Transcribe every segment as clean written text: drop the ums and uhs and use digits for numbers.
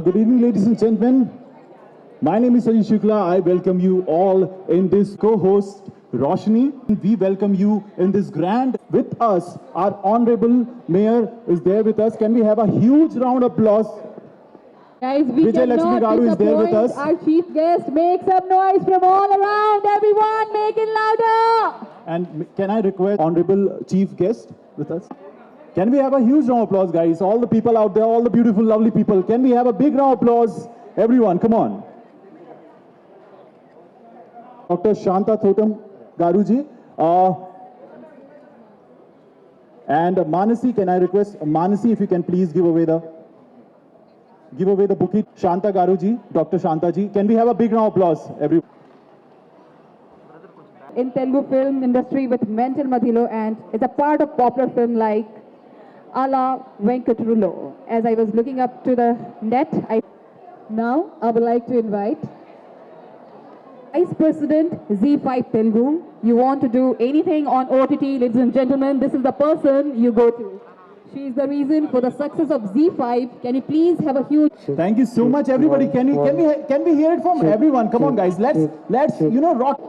Well, good evening, ladies and gentlemen. My name is Sanjay Shukla. I welcome you all in this co-host, Roshni. We welcome you in this grand with us. Our Honorable Mayor is there with us. Can we have a huge round of applause? Guys, we Vijay Lakshmi cannot Garu is there with disappoint us. our chief guest. Make some noise from all around. Everyone, make it louder. And can I request Honorable Chief Guest with us? Can we have a huge round of applause, guys? All the people out there, all the beautiful, lovely people. Can we have a big round of applause? Everyone, come on. Dr. Shanta Thotam Garuji. And Manasi, can I request Manasi if you can please give away the bouquet. Shanta Garuji, Dr. Shanta ji. Can we have a big round of applause, everyone? In Telugu film industry with Mental Madhilo and is a part of popular film like Ala Venkatrulo. As I was looking up to the net, now I would like to invite Vice President Z5 Telugu. You want to do anything on OTT, ladies and gentlemen, this is the person you go to. She is the reason for the success of Z5. Can you please have a huge... Thank you so much, everybody. Can we hear it from everyone? Come on, guys. Let's rock.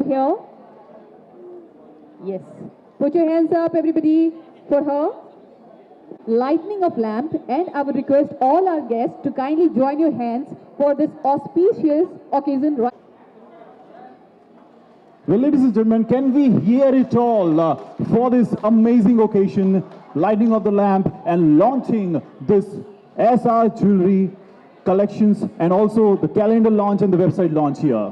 Here. Yes. Put your hands up, everybody, for her. Lightning of lamp, and I would request all our guests to kindly join your hands for this auspicious occasion. Well, ladies and gentlemen, can we hear it all for this amazing occasion, lighting of the lamp and launching this SR Jewelry collections and also the calendar launch and the website launch here.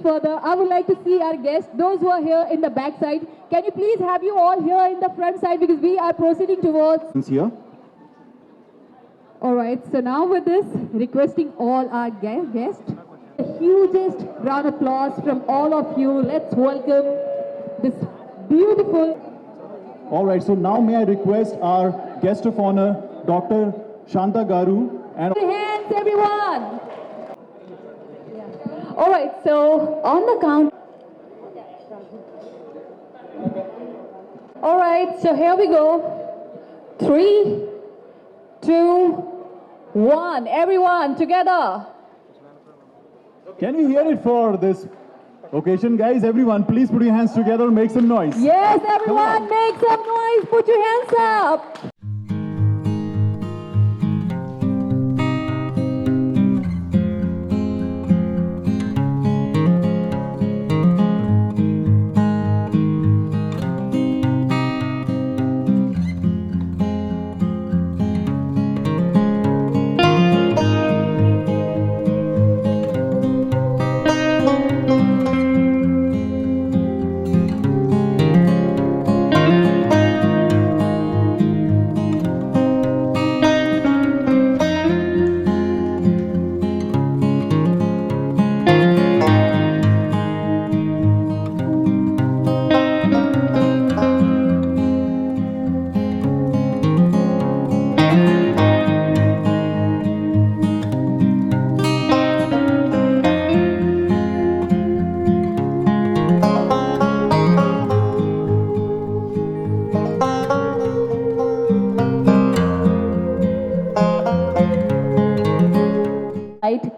Further, I would like to see our guests, those who are here in the back side. Can you please have you all here in the front side because we are proceeding towards... Here. All right, so now with this, requesting all our guests, the hugest round of applause from all of you. Let's welcome this beautiful... All right, so now may I request our guest of honor, Dr. Shanta Garu. And hands, everyone! All right, so on the count. All right, so here we go. 3, 2, 1. Everyone together. Can we hear it for this occasion, guys? Everyone, please put your hands together, make some noise. Yes, everyone, make some noise. Put your hands up.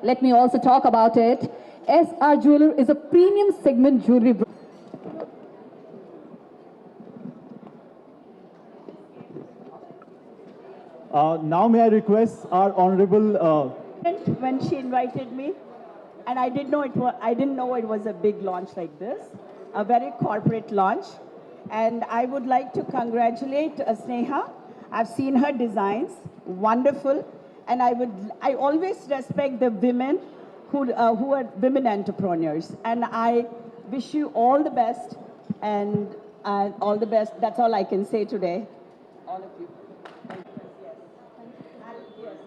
Let me also talk about it. SR Jeweler is a premium segment jewelry brand. Now may I request our honorable... When she invited me, and I didn't know it was a big launch like this, a very corporate launch. And I would like to congratulate Sneha. I've seen her designs, wonderful. And I always respect the women who are women entrepreneurs. And I wish you all the best and all the best. That's all I can say today. All of you.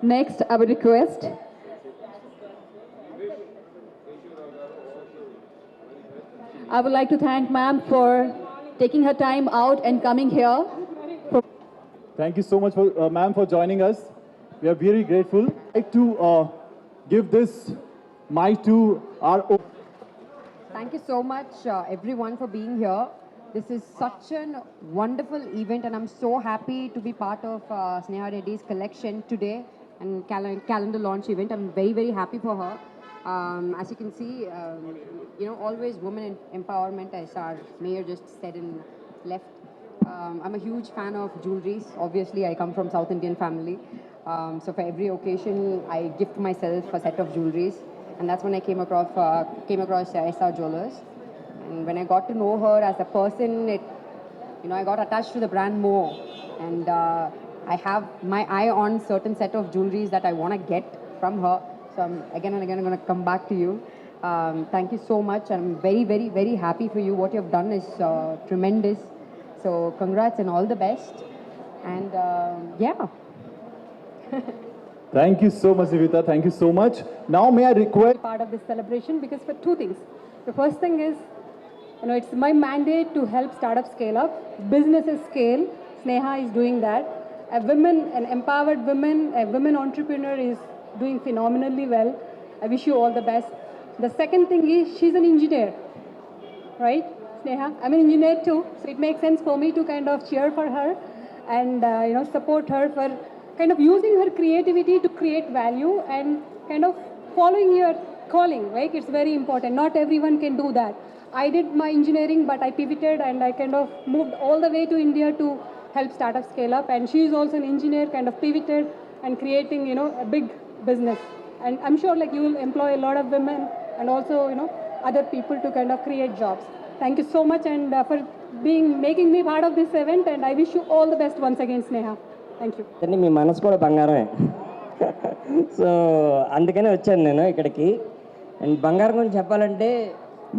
Next, I would request. I would like to thank ma'am for taking her time out and coming here. Thank you so much, for, ma'am, for joining us. We are very grateful. I'd like to give this mic to our. Thank you so much, everyone, for being here. This is such a wonderful event, and I'm so happy to be part of Sneha Reddy's collection today and calendar launch event. I'm very, very happy for her. As you can see, always women empowerment, as our mayor just said and left. I'm a huge fan of jewelries. Obviously, I come from South Indian family. So for every occasion, I gift myself a set of jewelries. And that's when I came across SR Jewelers. And when I got to know her as a person, I got attached to the brand more. And I have my eye on certain set of jewelries that I want to get from her. So I'm again and again going to come back to you. Thank you so much. I'm very, very, very happy for you. What you have done is tremendous. So congrats and all the best. And yeah. Thank you so much, Nivita. Thank you so much. Now, may I request? Part of this celebration because for two things. The first thing is, it's my mandate to help startups scale up, businesses scale. Sneha is doing that. An empowered woman, a women entrepreneur is doing phenomenally well. I wish you all the best. The second thing is she's an engineer, right, Sneha? I'm an engineer too, so it makes sense for me to kind of cheer for her and support her for kind of using her creativity to create value and kind of following your calling, right? It's very important. Not everyone can do that. I did my engineering, but I pivoted and I kind of moved all the way to India to help startups scale up. And she is also an engineer, kind of pivoted and creating, a big business. And I'm sure you will employ a lot of women and also, other people to kind of create jobs. Thank you so much and for making me part of this event. And I wish you all the best once again, Sneha. Thank you. అంటే మీ మనసు కూడా బంగారమే. So అందుకనే వచ్చాను నేను ఇక్కడికి. And బంగారం గురించి చెప్పాలంటే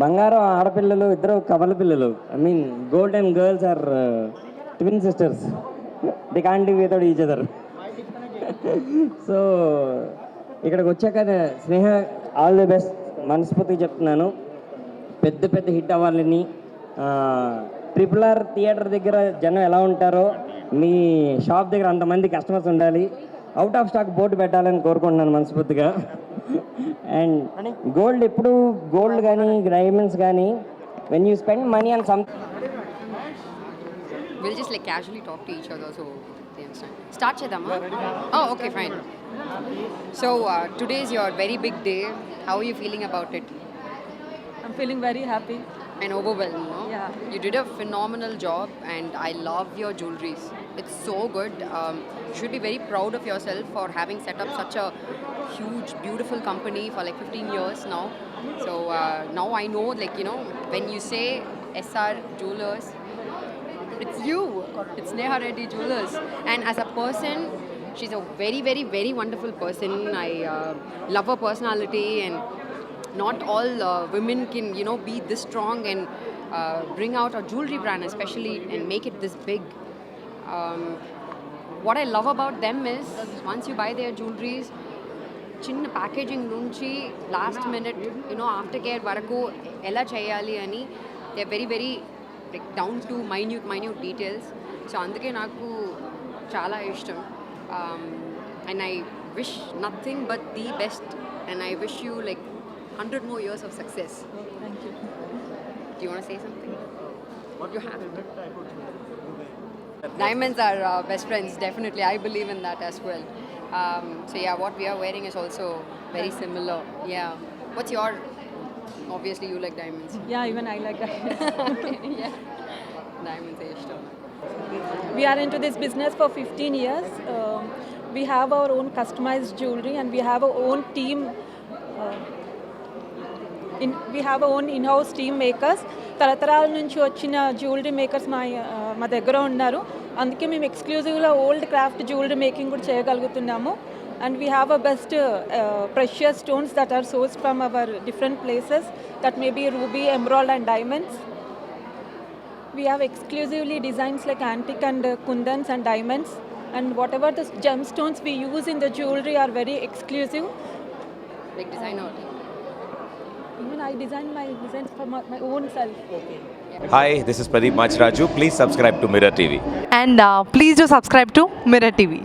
బంగారం ఆడపిల్లలు ఇద్దరు కవల పిల్లలు. I mean golden girls are twin sisters. They can't live without each other. So ఇక్కడికి వచ్చాక స్నేహ ఆల్ ది బెస్ట్ మనస్ఫూర్తిగా చెప్తున్నాను. పెద్ద పెద్ద హిట్ అవ్వాలని. RRR థియేటర్ దగ్గర జనం ఎలా ఉంటారో మీ షాప్ దగ్గర అంతమంది కస్టమర్స్ ఉండాలి. అవుట్ ఆఫ్ స్టాక్ బోర్డు పెట్టాలని కోరుకుంటున్నాను మనస్ఫూర్తిగా. అండ్ గోల్డ్ ఎప్పుడు గోల్డ్ కానీ డైమండ్స్ కానీ when you spend money on some We'll just casually talk to each other so they understand. Start chedama. Oh, okay, fine. So today is your very big day. How are you feeling about it? I'm feeling very happy. And overwhelmed, no? Yeah. You did a phenomenal job and I love your jewelries. It's so good. You should be very proud of yourself for having set up such a huge, beautiful company for 15 years now. So now I know, when you say SR Jewelers, it's you. It's Sneha Reddy Jewelers. And as a person, she's a very, very, very wonderful person. I love her personality and not all women can, be this strong and bring out a jewelry brand especially and make it this big. What I love about them is once you buy their jewelries, chinna packaging nunchi last minute, aftercare varaku ela cheyali ani, they're very, very down to minute details. So అందుకే నాకు చాలా ఇష్టం. And I wish nothing but the best and I wish you 100 more years of success. Thank you. Do you want to say something? What you have? Diamonds are best friends, definitely. I believe in that as well. So yeah, what we are wearing is also very similar. Yeah. What's your? Obviously, you like diamonds. Yeah, even I like that. Okay, yeah. Diamonds are ishtam. We are into this business for 15 years. We have our own customized jewelry and we have our own team. We have our own in-house team makers. తరతరాల నుంచి వచ్చిన jewellery makers మా దగ్గర ఉన్నారు. అందుకే మేము ఎక్స్క్లూజివ్గా old craft jewellery making కూడా చేయగలుగుతున్నాము. And we have a best precious stones that are sourced from our different places. That may be ruby, emerald and diamonds. We have exclusively designs like antique and kundans and diamonds. And whatever the gemstones we use in the jewelry are very exclusive. Like designer. Even I design my designs for my own self. Okay. Hi, this is Pradeep Machraju. Please subscribe to Mirror TV. And please do subscribe to Mirror TV.